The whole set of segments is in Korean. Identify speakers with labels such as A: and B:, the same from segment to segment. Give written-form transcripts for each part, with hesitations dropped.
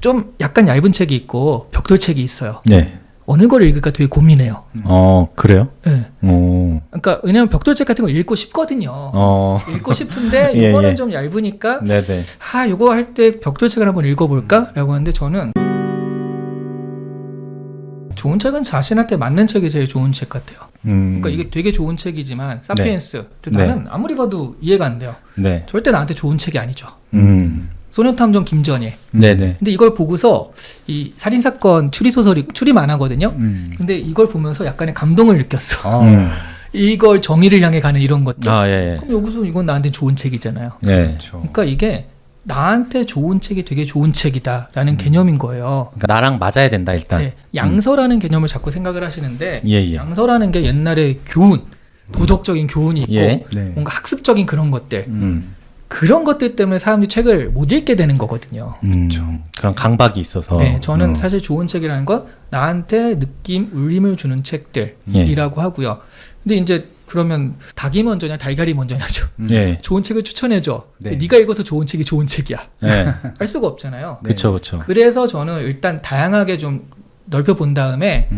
A: 좀 약간 얇은 책이 있고 벽돌책이 있어요.
B: 네.
A: 어느 걸 읽을까 되게 고민해요.
B: 그래요?
A: 네.
B: 오.
A: 그러니까 왜냐면 벽돌책 같은 거 읽고 싶거든요. 읽고 싶은데
B: 예,
A: 이거는
B: 예.
A: 좀 얇으니까
B: 네네.
A: 이거 할 때 벽돌책을 한번 읽어볼까라고 하는데 저는 좋은 책은 자신한테 맞는 책이 제일 좋은 책 같아요. 그러니까 이게 되게 좋은 책이지만 사피엔스 나는 아무리 봐도 이해가 안 돼요.
B: 네.
A: 절대 나한테 좋은 책이 아니죠.
B: 음.
A: 소녀탐정 김전예.
B: 네네.
A: 근데 이걸 보고서 이 살인사건 추리 만화거든요. 근데 이걸 보면서 약간의 감동을 느꼈어. 이걸 정의를 향해 가는 이런 것들.
B: 예.
A: 그럼 여기서 이건 나한테 좋은 책이잖아요.
B: 예.
C: 그렇죠.
A: 그러니까 이게 나한테 좋은 책이 되게 좋은 책이다라는 개념인 거예요.
B: 그러니까 나랑 맞아야 된다 일단.
A: 네, 양서라는 개념을 자꾸 생각을 하시는데
B: 예.
A: 양서라는 게 옛날에 교훈, 도덕적인 교훈이 있고
B: 예.
C: 네.
A: 뭔가 학습적인 그런 것들 그런 것들 때문에 사람들이 책을 못 읽게 되는 거거든요.
B: 그런 강박이 있어서.
A: 네, 저는 사실 좋은 책이라는 건 나한테 느낌, 울림을 주는 책들이라고 하고요. 근데 이제 그러면 닭이 먼저냐 달걀이 먼저냐죠.
B: 예.
A: 좋은 책을 추천해줘.
C: 네.
A: 네가 읽어서 좋은 책이 좋은 책이야.
B: 예.
A: 할 수가 없잖아요.
B: 그쵸.
A: 그래서 저는 일단 다양하게 좀 넓혀 본 다음에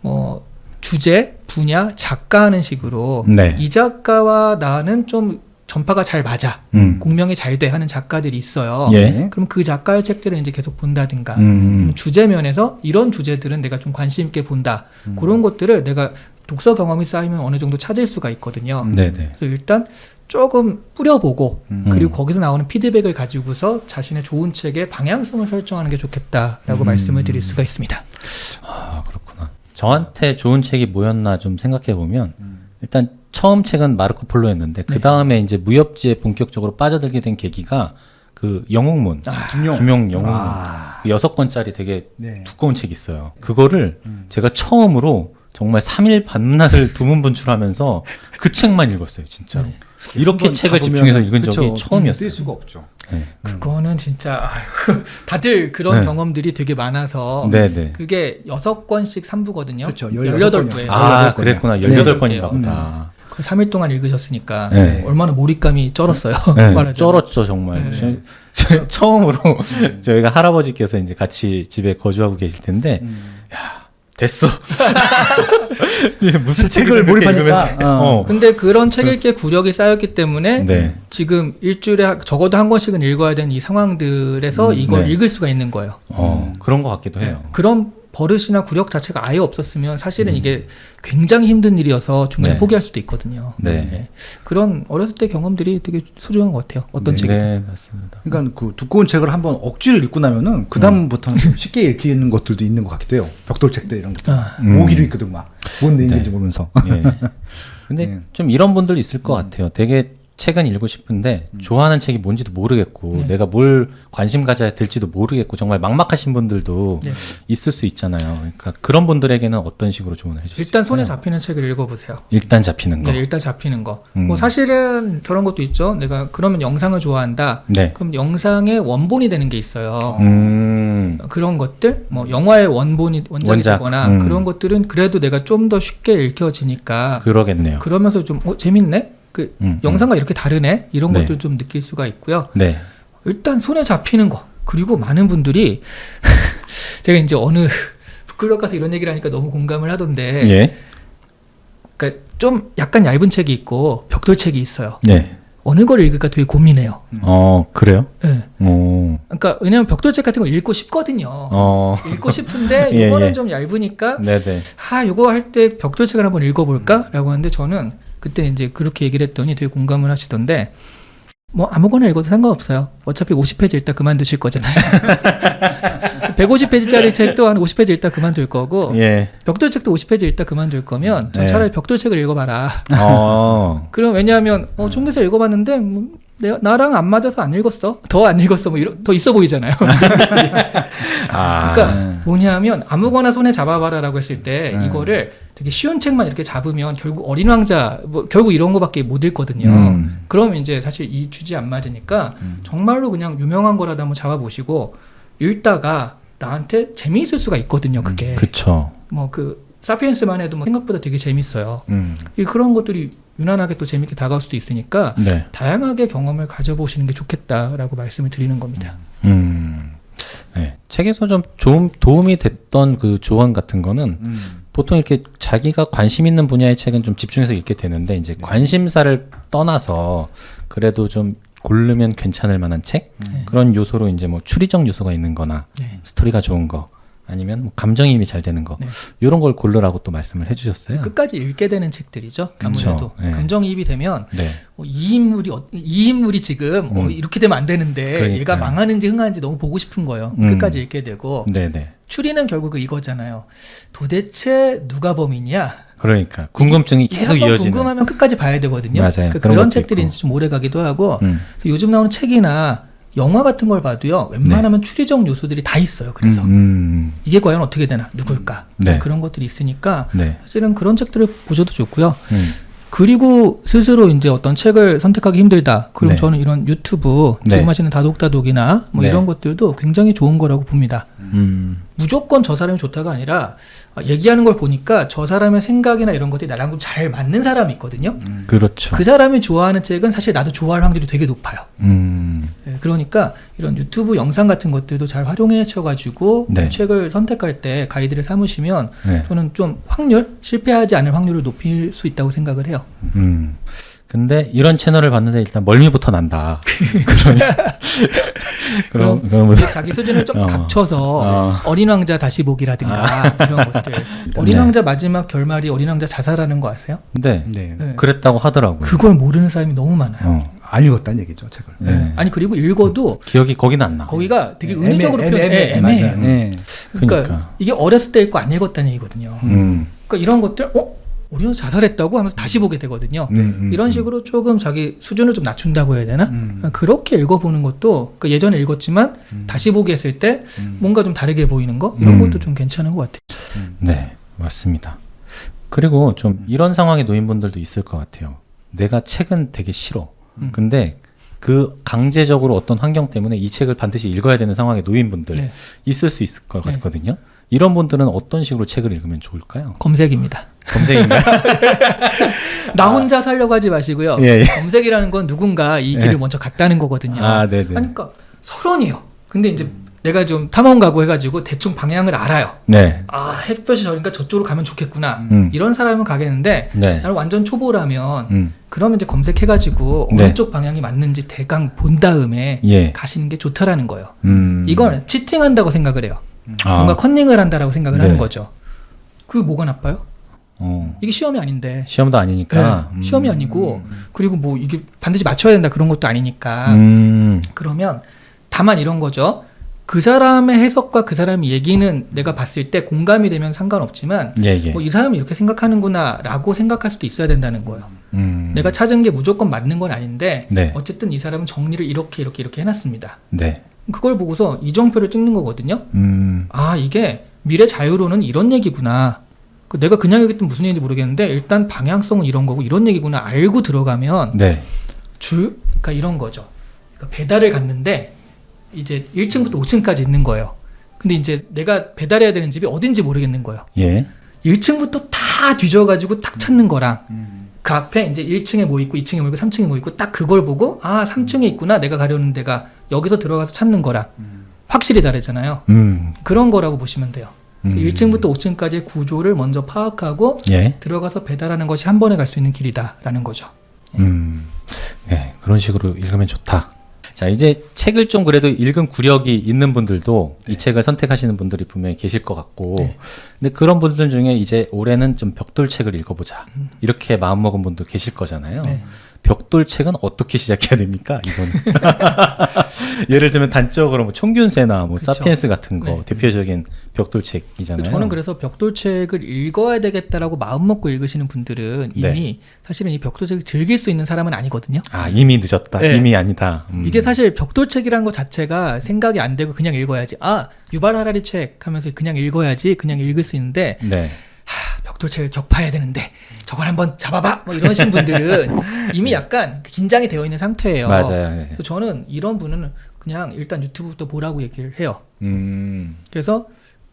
A: 뭐 주제, 분야, 작가 하는 식으로
B: 네.
A: 이 작가와 나는 좀 전파가 잘 맞아. 공명이 잘 돼 하는 작가들이 있어요.
B: 예.
A: 그럼 그 작가의 책들을 이제 계속 본다든가 주제 면에서 이런 주제들은 내가 좀 관심 있게 본다. 그런 것들을 내가 독서 경험이 쌓이면 어느 정도 찾을 수가 있거든요.
B: 네네.
A: 그래서 일단 조금 뿌려보고 그리고 거기서 나오는 피드백을 가지고서 자신의 좋은 책의 방향성을 설정하는 게 좋겠다라고 말씀을 드릴 수가 있습니다.
B: 아, 그렇구나. 저한테 좋은 책이 뭐였나 좀 생각해 보면 일단 처음 책은 마르코 폴로였는데 그 다음에 이제 무협지에 본격적으로 빠져들게 된 계기가 그 영웅문, 김용 영웅문 그 6권짜리 되게
C: 네.
B: 두꺼운 책이 있어요. 그거를 제가 처음으로 정말 3일 반낮을 두문분출하면서 그 책만 읽었어요, 진짜로. 이렇게
C: 한번
B: 책을
C: 잡으면-
B: 집중해서 읽은 적이
C: 그쵸.
B: 처음이었어요.
C: 뗄 수가 없죠.
B: 네.
A: 그거는 진짜 다들 그런
B: 네.
A: 경험들이 되게 많아서
B: 네네.
A: 그게 6권씩 3부거든요.
C: 그쵸,
A: 18권.
B: 아, 그랬구나. 18권인가
A: 네.
B: 보다.
A: 3일 동안 읽으셨으니까
B: 네.
A: 얼마나 몰입감이 쩔었어요.
B: 네,
A: 말하자면.
B: 쩔었죠, 정말.
A: 네.
B: 처음으로 저희가 할아버지께서 이제 같이 집에 거주하고 계실 텐데, 야, 됐어. 무슨
C: 책을 몰입하니까.
A: 근데 그런 책 읽기에 구력이 쌓였기 때문에
B: 네.
A: 지금 일주일에 적어도 한 권씩은 읽어야 되는 이 상황들에서 이걸
B: 네.
A: 읽을 수가 있는 거예요.
B: 그런 것 같기도 해요.
A: 그런 버릇이나 구력 자체가 아예 없었으면 사실은 이게 굉장히 힘든 일이어서 중간에
B: 네.
A: 포기할 수도 있거든요.
B: 네.
A: 그런 어렸을 때 경험들이 되게 소중한 것 같아요. 어떤
C: 네.
A: 책이든.
B: 네, 맞습니다.
C: 그러니까 그 두꺼운 책을 한번 억지로 읽고 나면은 그 다음부터는 좀 쉽게 읽히는 것들도 있는 것 같기도 해요. 벽돌책들 이런 것들. 오기도 있거든 막. 뭔 내용인지 모르면서.
B: 예. 근데
C: 네.
B: 좀 이런 분들 있을 것 같아요. 되게 책은 읽고 싶은데 좋아하는 책이 뭔지도 모르겠고 내가 뭘 관심 가져야 될지도 모르겠고 정말 막막하신 분들도
A: 네.
B: 있을 수 있잖아요. 그러니까 그런 분들에게는 어떤 식으로 조언을 해주세요?
A: 일단 손에 잡히는 책을 읽어보세요.
B: 일단 잡히는 거.
A: 네, 일단 잡히는 거. 뭐 사실은 저런 것도 있죠. 내가 그러면 영상을 좋아한다.
B: 네.
A: 그럼 영상의 원본이 되는 게 있어요. 그런 것들, 뭐 영화의 원작이
B: 원작.
A: 되거나 그런 것들은 그래도 내가 좀 더 쉽게 읽혀지니까
B: 그러겠네요.
A: 그러면서 좀 재밌네. 그 영상과 이렇게 다르네. 이런
B: 네.
A: 것들 좀 느낄 수가 있고요.
B: 네.
A: 일단 손에 잡히는 거. 그리고 많은 분들이 제가 이제 어느 북클럽 가서 이런 얘기를 하니까 너무 공감을 하던데,
B: 예.
A: 그러니까 좀 약간 얇은 책이 있고 벽돌책이 있어요.
B: 네.
A: 어느 걸 읽을까 되게 고민해요.
B: 그래요?
A: 네.
B: 오.
A: 그러니까 왜냐면 벽돌책 같은 거 읽고 싶거든요. 읽고 싶은데
B: 예,
A: 이거는
B: 예.
A: 좀 얇으니까
B: 네네.
A: 이거 할 때 벽돌책을 한번 읽어볼까라고 하는데 저는 그때 이제 그렇게 얘기를 했더니 되게 공감을 하시던데 뭐 아무거나 읽어도 상관없어요. 어차피 50페이지 읽다 그만두실 거잖아요. 150페이지짜리 책도 한 50페이지 읽다 그만둘 거고
B: 예.
A: 벽돌책도 50페이지 읽다 그만둘 거면 전
B: 네.
A: 차라리 벽돌책을 읽어봐라.
B: 그럼
A: 왜냐하면 총에서 읽어봤는데 뭐 나랑 안 맞아서 안 읽었어. 더 안 읽었어. 뭐 더 있어 보이잖아요. 그러니까 뭐냐면 아무거나 손에 잡아봐라라고 했을 때 이거를 되게 쉬운 책만 이렇게 잡으면 결국 어린 왕자 뭐 결국 이런 거밖에 못 읽거든요. 그럼 이제 사실 이 주제 안 맞으니까 정말로 그냥 유명한 거라도 한번 잡아보시고 읽다가 나한테 재미있을 수가 있거든요. 그게
B: 그쵸.
A: 뭐 그 사피엔스만 해도 뭐 생각보다 되게 재밌어요. 그런 것들이 유난하게 또 재밌게 다가올 수도 있으니까
B: 네.
A: 다양하게 경험을 가져보시는 게 좋겠다라고 말씀을 드리는 겁니다.
B: 네. 책에서 좀 도움이 됐던 그 조언 같은 거는 보통 이렇게 자기가 관심 있는 분야의 책은 좀 집중해서 읽게 되는데 이제 관심사를 떠나서 그래도 좀 고르면 괜찮을 만한 책 그런 요소로 이제 뭐 추리적 요소가 있는 거나
A: 네.
B: 스토리가 좋은 거 아니면 뭐 감정이입이 잘 되는 거
A: 네.
B: 이런 걸 고르라고 또 말씀을 해주셨어요.
A: 끝까지 읽게 되는 책들이죠.
B: 그쵸.
A: 아무래도
B: 네.
A: 감정이입이 되면
B: 네.
A: 이 인물이 지금 이렇게 되면 안 되는데
B: 그러니까요.
A: 얘가 망하는지 흥하는지 너무 보고 싶은 거예요. 끝까지 읽게 되고
B: 네네.
A: 추리는 결국 이거잖아요. 도대체 누가 범인이야?
B: 그러니까 궁금증이 계속
A: 한번
B: 이어지는.
A: 궁금하면 끝까지 봐야 되거든요.
B: 맞아요.
A: 그러니까
B: 그런
A: 그런
B: 것도
A: 책들이
B: 있고.
A: 이제 좀 오래 가기도 하고
B: 음.
A: 그래서 요즘 나오는 책이나 영화 같은 걸 봐도요. 웬만하면 추리적 요소들이 다 있어요. 그래서 이게 과연 어떻게 되나 누굴까
B: 네.
A: 그런 것들이 있으니까
B: 네.
A: 사실은 그런 책들을 보셔도 좋고요.
B: 음.
A: 그리고 스스로 이제 어떤 책을 선택하기 힘들다. 그럼
B: 네.
A: 저는 이런 유튜브
B: 네.
A: 지금 하시는 다독다독이나 뭐
B: 네.
A: 이런 것들도 굉장히 좋은 거라고 봅니다. 무조건 저 사람이 좋다가 아니라 얘기하는 걸 보니까 저 사람의 생각이나 이런 것들이 나랑 좀 잘 맞는 사람이 있거든요.
B: 그렇죠.
A: 그 사람이 좋아하는 책은 사실 나도 좋아할 확률이 되게 높아요.
B: 음.
A: 예, 그러니까 이런 유튜브 영상 같은 것들도 잘 활용해셔가지고
B: 네.
A: 책을 선택할 때 가이드를 삼으시면
B: 네.
A: 저는 좀 실패하지 않을 확률을 높일 수 있다고 생각을 해요.
B: 근데 이런 채널을 봤는데 일단 멀미부터 난다. 그럼
A: 이제 자기 수준을 좀 낮춰서 어린 왕자 다시 보기라든가 이런 것들. 어린
B: 네.
A: 왕자 마지막 결말이 어린 왕자 자살하는 거 아세요?
B: 근데
C: 네.
A: 네.
B: 그랬다고 하더라고요.
A: 그걸 모르는 사람이 너무 많아요.
C: 안 읽었다는 얘기죠, 책을.
B: 네.
A: 아니 그리고 읽어도
B: 기억이 거긴 안 나.
A: 거기가 되게 은유적으로 애매해요.
C: 맞아요. 네.
B: 그러니까.
A: 이게 어렸을 때 읽고 안 읽었다는 얘기거든요. 그러니까 이런 것들 어린 왕자 자살했다고 하면서 다시 보게 되거든요. 이런 식으로 조금 자기 수준을 좀 낮춘다고 해야 되나? 그렇게 읽어보는 것도 그러니까 예전에 읽었지만 다시 보기 했을 때 뭔가 좀 다르게 보이는 거 이런 것도 좀 괜찮은 것 같아요.
B: 네, 맞습니다. 그리고 좀 이런 상황에 놓인 분들도 있을 것 같아요. 내가 책은 되게 싫어. 근데 그 강제적으로 어떤 환경 때문에 이 책을 반드시 읽어야 되는 상황에 놓인 분들
A: 네.
B: 있을 수 있을 것
A: 네.
B: 같거든요. 이런 분들은 어떤 식으로 책을 읽으면 좋을까요?
A: 검색입니다.
B: 검색인가요?
A: 나 혼자 살려고 하지 마시고요.
B: 예, 예.
A: 검색이라는 건 누군가 이 길을
B: 예.
A: 먼저 갔다는 거거든요.
B: 아, 네네.
A: 그러니까 서론이에요. 근데 이제 내가 좀 탐험 가고 해가지고 대충 방향을 알아요.
B: 네.
A: 아 햇볕이 저니까 저쪽으로 가면 좋겠구나. 이런 사람은 가겠는데
B: 네.
A: 나는 완전 초보라면 그러면 이제 검색해가지고 어느
B: 네.
A: 쪽 방향이 맞는지 대강 본 다음에
B: 예.
A: 가시는 게 좋다라는 거예요.
B: 이건
A: 이건 치팅한다고 생각을 해요. 뭔가 컨닝을 한다라고 생각을
B: 네.
A: 하는 거죠. 그게 뭐가 나빠요?
B: 어,
A: 이게 시험이 아닌데.
B: 시험도 아니니까.
A: 네, 시험이 아니고 그리고 뭐 이게 반드시 맞춰야 된다 그런 것도 아니니까 그러면 다만 이런 거죠. 그 사람의 해석과 그 사람의 얘기는 내가 봤을 때 공감이 되면 상관없지만
B: 예, 예.
A: 뭐 이 사람이 이렇게 생각하는구나라고 생각할 수도 있어야 된다는 거예요. 내가 찾은 게 무조건 맞는 건 아닌데
B: 네.
A: 어쨌든 이 사람은 정리를 이렇게 해놨습니다.
B: 네.
A: 그걸 보고서 이정표를 찍는 거거든요. 아 이게 미래 자유로는 이런 얘기구나. 내가 그냥 얘기했던 무슨 얘기인지 모르겠는데 일단 방향성은 이런 거고 이런 얘기구나 알고 들어가면
B: 네.
A: 그러니까 이런 거죠. 그러니까 배달을 갔는데 이제 1층부터 5층까지 있는 거예요. 근데 이제 내가 배달해야 되는 집이 어딘지 모르겠는 거예요.
B: 예.
A: 1층부터 다 뒤져가지고 딱 찾는 거랑 그 앞에 이제 1층에 뭐 있고 2층에 뭐 있고 3층에 뭐 있고 딱 그걸 보고 아 3층에 있구나 내가 가려는 데가 여기서 들어가서 찾는 거랑 확실히 다르잖아요. 그런 거라고 보시면 돼요. 1층부터 5층까지의 구조를 먼저 파악하고
B: 예.
A: 들어가서 배달하는 것이 한 번에 갈 수 있는 길이다라는 거죠.
B: 네, 그런 식으로 읽으면 좋다. 자, 이제 책을 좀 그래도 읽은 구력이 있는 분들도 이 책을 선택하시는 분들이 분명히 계실 것 같고, 근데 그런 분들 중에 이제 올해는 좀 벽돌책을 읽어보자. 이렇게 마음먹은 분도 계실 거잖아요.
A: 네.
B: 벽돌책은 어떻게 시작해야 됩니까? 이거는. 예를 들면 단적으로 뭐 총균세나 뭐
A: 그쵸.
B: 사피엔스 같은 거
A: 네.
B: 대표적인 벽돌책이잖아요.
A: 저는 그래서 벽돌책을 읽어야 되겠다라고 마음먹고 읽으시는 분들은 이미
B: 네.
A: 사실은 이 벽돌책을 즐길 수 있는 사람은 아니거든요.
B: 아, 이미 늦었다.
A: 네.
B: 이미 아니다.
A: 이게 사실 벽돌책이라는 것 자체가 생각이 안 되고 그냥 읽어야지. 아, 유발 하라리 책 하면서 그냥 읽어야지 그냥 읽을 수 있는데
B: 네.
A: 벽돌책을 격파해야 되는데 저걸 한번 잡아봐 뭐 이러신 분들은 이미 약간 긴장이 되어 있는 상태예요.
B: 맞아요. 네.
A: 그래서 저는 이런 분은 그냥 일단 유튜브부터 보라고 얘기를 해요. 그래서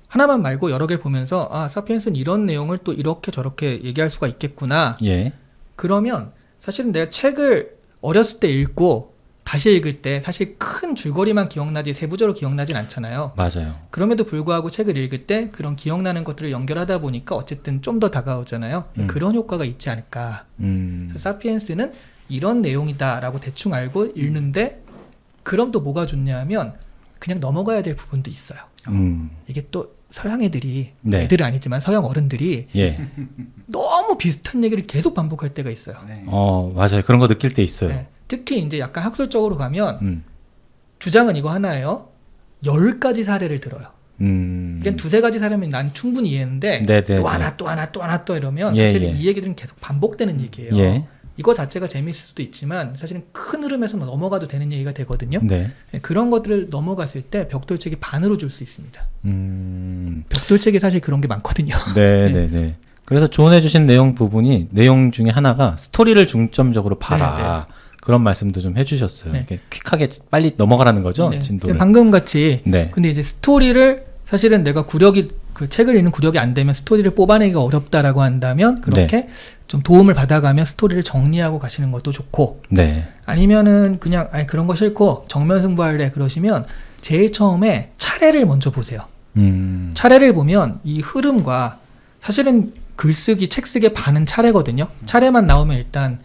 A: 하나만 말고 여러 개 보면서 아 사피엔스는 이런 내용을 또 이렇게 저렇게 얘기할 수가 있겠구나.
B: 예.
A: 그러면 사실은 내가 책을 어렸을 때 읽고 다시 읽을 때 사실 큰 줄거리만 기억나지 세부적으로 기억나진 않잖아요.
B: 맞아요.
A: 그럼에도 불구하고 책을 읽을 때 그런 기억나는 것들을 연결하다 보니까 어쨌든 좀 더 다가오잖아요. 그런 효과가 있지 않을까. 그래서 사피엔스는 이런 내용이다라고 대충 알고 읽는데 그럼 또 뭐가 좋냐 하면 그냥 넘어가야 될 부분도 있어요. 이게 또 서양 애들이
B: 네.
A: 애들은 아니지만 서양 어른들이
B: 예.
A: 너무 비슷한 얘기를 계속 반복할 때가 있어요.
C: 네.
B: 맞아요. 그런 거 느낄 때 있어요.
A: 네. 특히 이제 약간 학술적으로 가면 주장은 이거 하나예요. 10가지 사례를 들어요. 그냥 두세 가지 사례면 난 충분히 이해했는데
B: 네네.
A: 또 하나 또 하나 또 하나 또 이러면
B: 예,
A: 사실은
B: 예.
A: 이 얘기들은 계속 반복되는 얘기예요.
B: 예.
A: 이거 자체가 재미있을 수도 있지만 사실은 큰 흐름에서 넘어가도 되는 얘기가 되거든요.
B: 네.
A: 그런 것들을 넘어갔을 때 벽돌책이 반으로 줄 수 있습니다.
B: 음.
A: 벽돌책이 사실 그런 게 많거든요.
B: 네네네. 그래서 조언해주신 내용 부분이 내용 중에 하나가 스토리를 중점적으로 봐라. 그런 말씀도 좀 해주셨어요.
A: 네.
B: 이렇게 퀵하게 빨리 넘어가라는 거죠,
A: 네.
B: 진도를.
A: 방금 같이
B: 네.
A: 근데 이제 스토리를 사실은 내가 구력이 그 책을 읽는 구력이 안 되면 스토리를 뽑아내기가 어렵다라고 한다면 그렇게 좀 도움을 받아가며 스토리를 정리하고 가시는 것도 좋고
B: 네.
A: 아니면은 그냥 그런 거 싫고 정면 승부할래 그러시면 제일 처음에 차례를 먼저 보세요. 차례를 보면 이 흐름과 사실은 글쓰기, 책 쓰기의 반은 차례거든요. 차례만 나오면 일단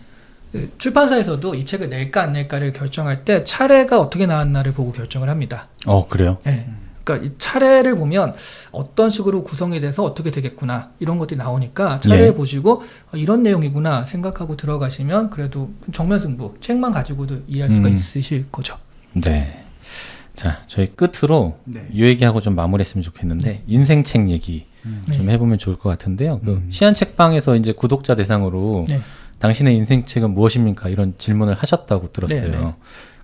A: 출판사에서도 이 책을 낼까 안 낼까를 결정할 때 차례가 어떻게 나왔나를 보고 결정을 합니다.
B: 그래요?
A: 네. 그러니까 이 차례를 보면 어떤 식으로 구성이 돼서 어떻게 되겠구나 이런 것들이 나오니까 차례를
B: 예.
A: 보시고 이런 내용이구나 생각하고 들어가시면 그래도 정면 승부 책만 가지고도 이해할 수가 있으실 거죠.
B: 네. 자, 저희 끝으로
C: 네.
B: 이 얘기하고 좀 마무리했으면 좋겠는데
A: 네.
B: 인생책 얘기 좀 해보면 좋을 것 같은데요. 그 시안책방에서 이제 구독자 대상으로
A: 네.
B: 당신의 인생책은 무엇입니까? 이런 질문을 하셨다고 들었어요.
A: 네, 네.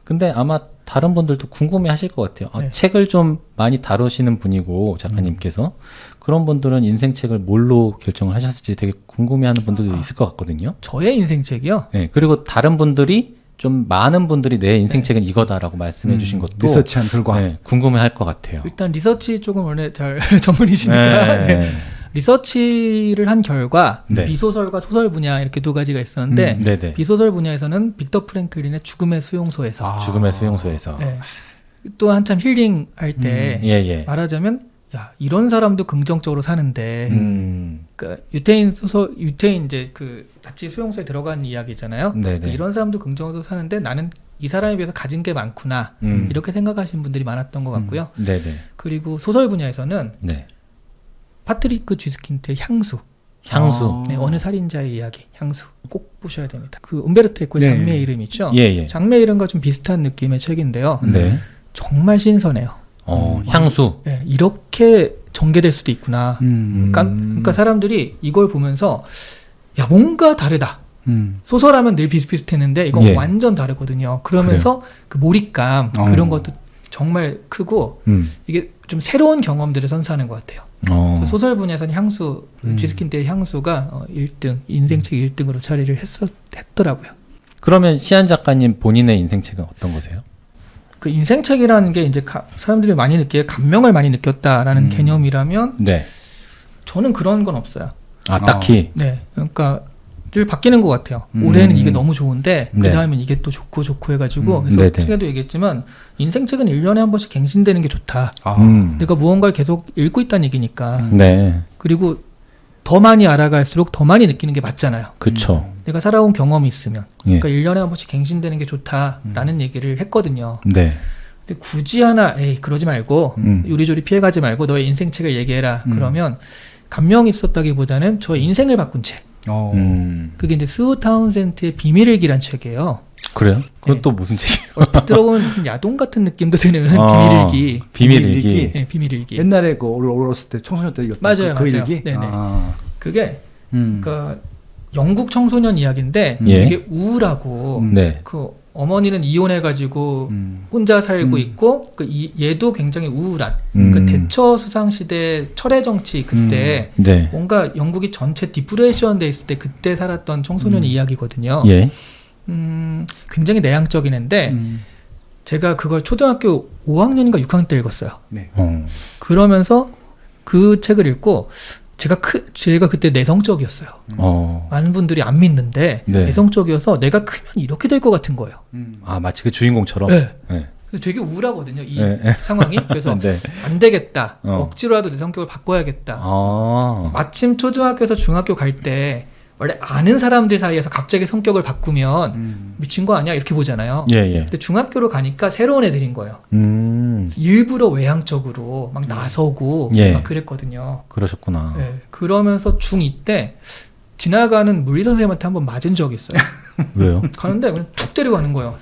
B: 근데 아마 다른 분들도 궁금해 하실 것 같아요.
A: 네.
B: 책을 좀 많이 다루시는 분이고 작가님께서 그런 분들은 인생책을 뭘로 결정을 하셨을지 되게 궁금해하는 분들도 있을 것 같거든요.
A: 저의 인생책이요.
B: 네, 그리고 다른 분들이 좀 많은 분들이 내 인생책은 이거다라고 말씀해 주신 것도
C: 리서치한 결과.
B: 네, 궁금해할 것 같아요.
A: 일단 리서치 쪽은 원래 잘 전문이시니까
B: 네.
A: 리서치를 한 결과
B: 네.
A: 비소설과 소설 분야 이렇게 두 가지가 있었는데
B: 네네.
A: 비소설 분야에서는 빅터 프랭클린의 죽음의 수용소에서
B: 죽음의 수용소에서.
A: 네. 또 한참 힐링할 때
B: 예.
A: 말하자면 야 이런 사람도 긍정적으로 사는데 그러니까 유태인 이제 그 같이 수용소에 들어간 이야기잖아요.
B: 네네.
A: 그러니까 이런 사람도 긍정적으로 사는데 나는 이 사람에 비해서 가진 게 많구나 이렇게 생각하시는 분들이 많았던 것 같고요.
B: 네네.
A: 그리고 소설 분야에서는
B: 네.
A: 파트리크 쥐스킨트의 향수.
B: 향수.
A: 네, 어느 살인자의 이야기. 향수. 꼭 보셔야 됩니다. 그 음베르토 에코의
C: 네.
A: 장미의 이름 있죠.
B: 예.
A: 장미의 이름과 좀 비슷한 느낌의 책인데요.
B: 네.
A: 정말 신선해요.
B: 향수.
A: 네, 이렇게 전개될 수도 있구나.
C: 음.
A: 그러니까 사람들이 이걸 보면서 야 뭔가 다르다. 소설하면 늘 비슷비슷했는데 이건
B: 예.
A: 완전 다르거든요. 그러면서 그 몰입감 그런 것도 정말 크고 이게 좀 새로운 경험들을 선사하는 것 같아요. 그래서 소설 분야에서는 향수, 쥐스킨트의 향수가 1등, 인생책 1등으로 자리를 했더라고요.
B: 그러면 시안 작가님 본인의 인생책은 어떤 거세요?
A: 그 인생책이라는 게 이제 사람들이 많이 느끼게 감명을 많이 느꼈다라는 개념이라면
B: 네.
A: 저는 그런 건 없어요.
B: 딱히.
A: 네, 그러니까 늘 바뀌는 것 같아요. 올해는 이게 너무 좋은데
B: 네.
A: 그 다음엔 이게 또 좋고 해가지고 그래서
B: 네네.
A: 책에도 얘기했지만 인생책은 1년에 한 번씩 갱신되는 게 좋다. 내가 무언가를 계속 읽고 있다는 얘기니까.
B: 네.
A: 그리고 더 많이 알아갈수록 더 많이 느끼는 게 맞잖아요.
B: 그쵸.
A: 내가 살아온 경험이 있으면.
B: 예.
A: 그러니까 1년에 한 번씩 갱신되는 게 좋다라는 얘기를 했거든요.
B: 네.
A: 근데 굳이 하나 그러지 말고 요리조리 피해가지 말고 너의 인생책을 얘기해라. 그러면 감명이 있었다기보다는 저의 인생을 바꾼 책. 그게 이제 스우 타운센트의 비밀을 기란 책이에요.
B: 그래요? 그건
A: 네.
B: 또 무슨 책이에요?
A: 얼핏 들어보면 무슨 야동 같은 느낌도 드는 비밀일기.
B: 비밀일기.
A: 네, 비밀일기.
C: 옛날에 그 어렸을 때 청소년 때 읽었던
A: 맞아요,
C: 그
A: 맞아요.
C: 일기?
A: 네네. 그게
C: 음.
A: 그러니까 영국 청소년 이야기인데
B: 예.
A: 되게 우울하고
B: 네.
A: 그 어머니는 이혼해가지고 혼자 살고 있고 얘도 굉장히 우울한 그 대처 수상 시대 철회 정치 그때
B: 네.
A: 뭔가 영국이 전체 디프레션 돼 있을 때 그때 살았던 청소년의 이야기거든요.
B: 예.
A: 굉장히 내향적인 애인데 제가 그걸 초등학교 5학년인가 6학년 때 읽었어요.
C: 네.
A: 그러면서 그 책을 읽고 제가 그때 내성적이었어요. 많은 분들이 안 믿는데
B: 네.
A: 내성적이어서 내가 크면 이렇게 될 것 같은 거예요.
B: 아, 마치 그 주인공처럼.
A: 네.
B: 네.
A: 그래서 되게 우울하거든요. 이
B: 네.
A: 상황이. 그래서
B: 네.
A: 안 되겠다.
B: 어.
A: 억지로라도 내 성격을 바꿔야겠다.
B: 아.
A: 마침 초등학교에서 중학교 갈 때 원래 아는 사람들 사이에서 갑자기 성격을 바꾸면 미친 거 아니야? 이렇게 보잖아요.
B: 예, 예.
A: 근데 중학교로 가니까 새로운 애들인 거예요. 일부러 외향적으로 막 나서고
B: 예.
A: 막 그랬거든요.
B: 그러셨구나.
A: 네, 그러면서 중2 때 지나가는 물리 선생님한테 한번 맞은 적이 있어요.
B: 왜요?
A: 가는데 그냥 툭 때리고 가는 거예요.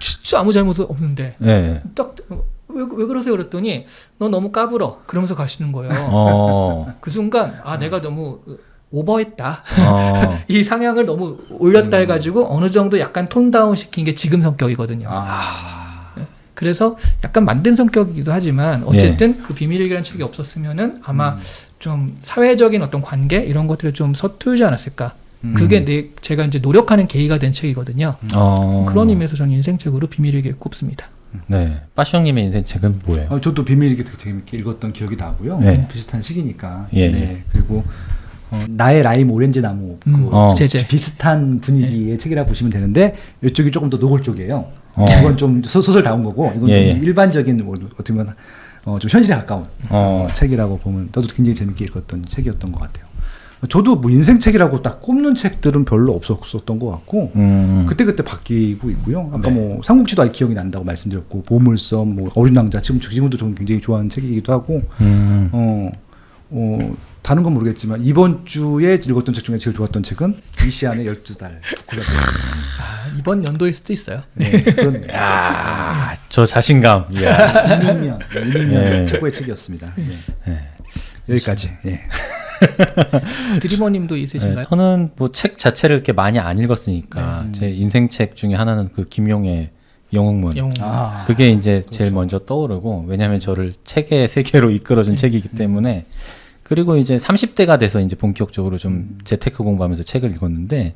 A: 진짜 아무 잘못 없는데
B: 예.
A: 딱 왜 그러세요? 그랬더니 너 너무 까불어. 그러면서 가시는 거예요. 그 순간 내가 너무 오버했다. 이 상향을 너무 올렸다 해가지고 어느 정도 약간 톤 다운 시킨 게 지금 성격이거든요. 네. 그래서 약간 만든 성격이기도 하지만 어쨌든 그 비밀일기라는 책이 없었으면은 아마 좀 사회적인 어떤 관계 이런 것들을 좀 서투르지 않았을까. 그게 제가 이제 노력하는 계기가 된 책이거든요. 그런 의미에서 저는 인생책으로 비밀일기를 꼽습니다.
B: 네. 빠시형님의 인생책은 뭐예요?
C: 저도 비밀일기 되게 재밌게 읽었던 기억이 나고요.
B: 네.
C: 비슷한 시기니까.
B: 예,
C: 네.
B: 예.
C: 그리고 나의 라임 오렌지 나무
A: 제제.
C: 비슷한 분위기의 책이라 보시면 되는데 이쪽이 조금 더 노골적이에요. 이건 좀 소설다운 거고 이건
B: 예,
C: 좀 일반적인 어떻게 보면 좀 현실에 가까운 책이라고 보면 저도 굉장히 재밌게 읽었던 책이었던 것 같아요. 저도 뭐 인생책이라고 딱 꼽는 책들은 별로 없었던 것 같고 그때그때 바뀌고 있고요. 아까 뭐 삼국지도 아직 기억이 난다고 말씀드렸고 보물섬, 뭐 어린 왕자 지금도 저는 굉장히 좋아하는 책이기도 하고 다른 건 모르겠지만 이번 주에 읽었던 책 중에 제일 좋았던 책은 이시안의 12달
A: 이번 연도일 수도 있어요.
C: 네, 그런
B: 저 자신감. 이야.
C: 이민면
B: 네.
C: 최고의 책이었습니다. 네. 여기까지. 예.
A: 드리머님도 있으신가요?
B: 네, 저는 뭐 책 자체를 이렇게 많이 안 읽었으니까 제 인생책 중에 하나는 그 김용의 영웅문. 그게 이제 제일 먼저 떠오르고 왜냐하면 저를 책의 세계로 이끌어준 책이기 때문에 그리고 이제 30대가 돼서 이제 본격적으로 좀 재테크 공부하면서 책을 읽었는데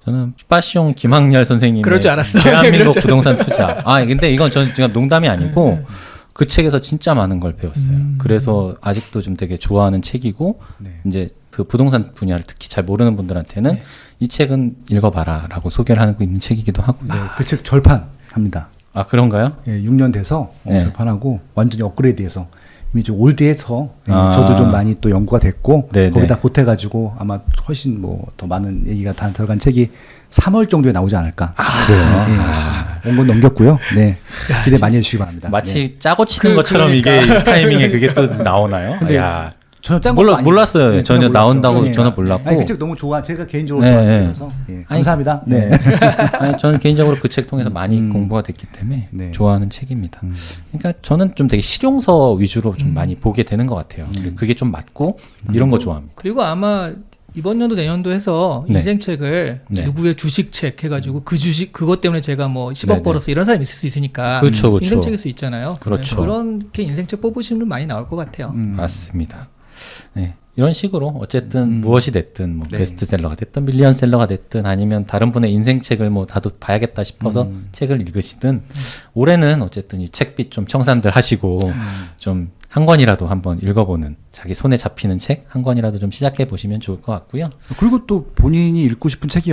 B: 저는 빠시용 김학렬 선생님의
A: 그럴 줄 알았어.
B: 대한민국 부동산 투자. 근데 이건 저는 지금 농담이 아니고 그 책에서 진짜 많은 걸 배웠어요. 그래서 아직도 좀 되게 좋아하는 책이고 이제 그 부동산 분야를 특히 잘 모르는 분들한테는 이 책은 읽어봐라라고 소개를 하고 있는 책이기도 하고요.
C: 네, 그 책 절판합니다.
B: 아 그런가요?
C: 예, 6년 돼서 절판하고 완전히 업그레이드해서 이미 좀 올드해서 저도 좀 많이 또 연구가 됐고 거기다 보태가지고 아마 훨씬 뭐 더 많은 얘기가 다 들어간 책이 3월 정도에 나오지 않을까.
B: 그래요?
C: 원고 넘겼고요. 네, 기대 많이 해주시기 바랍니다.
B: 마치 짜고 치는 것처럼 이게 타이밍에 그게 또 나오나요?
C: 근데
B: 야.
C: 전혀 짠
B: 몰랐어요.
C: 네,
B: 전혀 나온다고
C: 네.
B: 저는 몰랐고.
C: 그 책 너무 제가 개인적으로 좋아하는 책이라서 감사합니다. 네.
B: 저는 개인적으로 그 책 통해서 많이 공부가 됐기 때문에 좋아하는 책입니다. 그러니까 저는 좀 되게 실용서 위주로 좀 많이 보게 되는 것 같아요. 그게 좀 맞고 이런 거 좋아합니다.
A: 그리고 아마 이번 연도 내년도 해서 인생책을 누구의 주식책 해가지고 그 주식 그것 때문에 제가 뭐 10억 벌었어 이런 사람이 있을 수 있으니까
B: 그렇죠.
A: 인생책일 수 있잖아요.
B: 그렇죠.
A: 그렇게 인생책 뽑으시는 분 많이 나올 것 같아요.
B: 맞습니다. 네. 이런 식으로 어쨌든 무엇이 됐든 뭐 베스트셀러가 됐든 밀리언셀러가 됐든 아니면 다른 분의 인생책을 뭐 나도 봐야겠다 싶어서 책을 읽으시든 올해는 어쨌든 이 책빛 좀 청산들 하시고 좀 한 권이라도 한번 읽어보는 자기 손에 잡히는 책 한 권이라도 좀 시작해 보시면 좋을 것 같고요.
C: 그리고 또 본인이 읽고 싶은 책이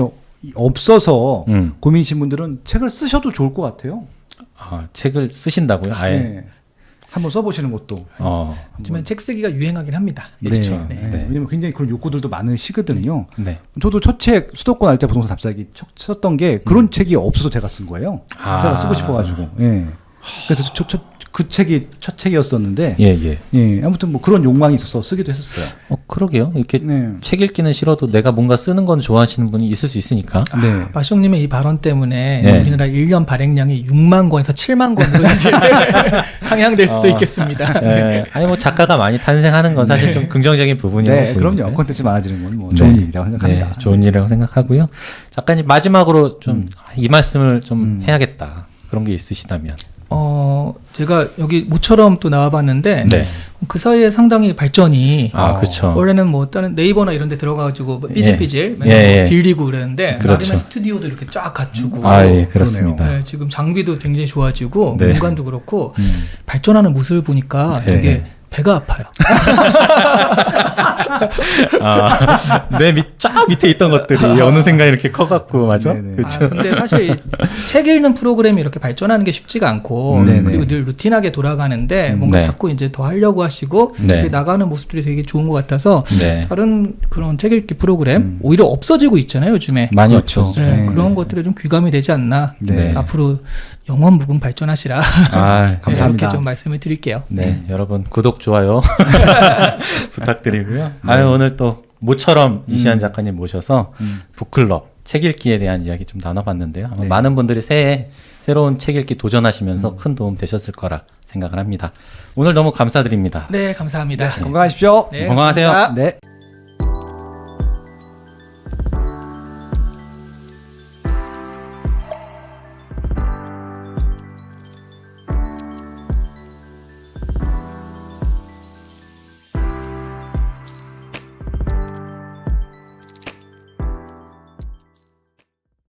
C: 없어서 고민이신 분들은 책을 쓰셔도 좋을 것 같아요.
B: 책을 쓰신다고요? 아예.
C: 네. 한번 써보시는 것도.
A: 하지만 책 쓰기가 유행하긴 합니다.
B: 그렇죠.
C: 왜냐면 굉장히 그런 욕구들도 많으시거든요.
B: 네.
C: 저도 첫 책 수도권 알짜 부동산 답사기 썼던 게 그런 책이 없어서 제가 쓴 거예요. 제가 쓰고 싶어가지고. 그래서 그 책이 첫 책이었었는데. 아무튼 뭐 그런 욕망이 있어서 쓰기도 했었어요.
B: 그러게요. 이렇게 책 읽기는 싫어도 내가 뭔가 쓰는 건 좋아하시는 분이 있을 수 있으니까.
A: 마시옹님의 이 발언 때문에 우리나라 1년 발행량이 6만 권에서 7만 권으로 이제 상향될 수도 있겠습니다.
B: 아니 뭐 작가가 많이 탄생하는 건 사실 좀 긍정적인 부분이라고 보입니다.
C: 그럼요. 콘텐츠 많아지는 건 뭐 좋은 일이라고 생각합니다.
B: 좋은 일이라고 생각하고요. 작가님 마지막으로 좀 이 말씀을 좀 해야겠다. 그런 게 있으시다면.
A: 제가 여기 모처럼 또 나와봤는데 그 사이에 상당히 발전이
B: 그렇죠.
A: 원래는 뭐 다른 네이버나 이런 데 들어가가지고 삐질삐질 맨날 빌리고 그랬는데 나름의 스튜디오도 이렇게 쫙 갖추고
B: 그렇습니다.
A: 지금 장비도 굉장히 좋아지고 공간도 그렇고 발전하는 모습을 보니까 되게 배가 아파요.
B: 쫙 밑에 있던 것들이 어느 순간 이렇게 커갖고 맞아?
C: 네네.
B: 그렇죠.
A: 근데 사실 책 읽는 프로그램이 이렇게 발전하는 게 쉽지가 않고
C: 네네.
A: 그리고 늘 루틴하게 돌아가는데 뭔가
B: 네.
A: 자꾸 이제 더 하려고 하시고
B: 네.
A: 나가는 모습들이 되게 좋은 것 같아서
B: 네.
A: 다른 그런 책 읽기 프로그램 오히려 없어지고 있잖아요 요즘에.
B: 많이
C: 그렇죠.
B: 없죠.
A: 네,
C: 네.
A: 그런 것들에 좀 귀감이 되지 않나.
C: 네.
A: 앞으로 영원 무궁 발전하시라.
B: 아,
C: 감사합니다.
A: 이렇게 좀 말씀을 드릴게요.
B: 네, 여러분 구독 좋아요 부탁드리고요. 오늘 또 모처럼 이시안 작가님 모셔서 북클럽 책 읽기에 대한 이야기 좀 나눠봤는데요. 아마
C: 네.
B: 많은 분들이 새해 새로운 책 읽기 도전하시면서 큰 도움 되셨을 거라 생각을 합니다. 오늘 너무 감사드립니다.
A: 네, 감사합니다.
C: 건강하십시오.
A: 네,
B: 건강하세요.
A: 감사합니다.
C: 네.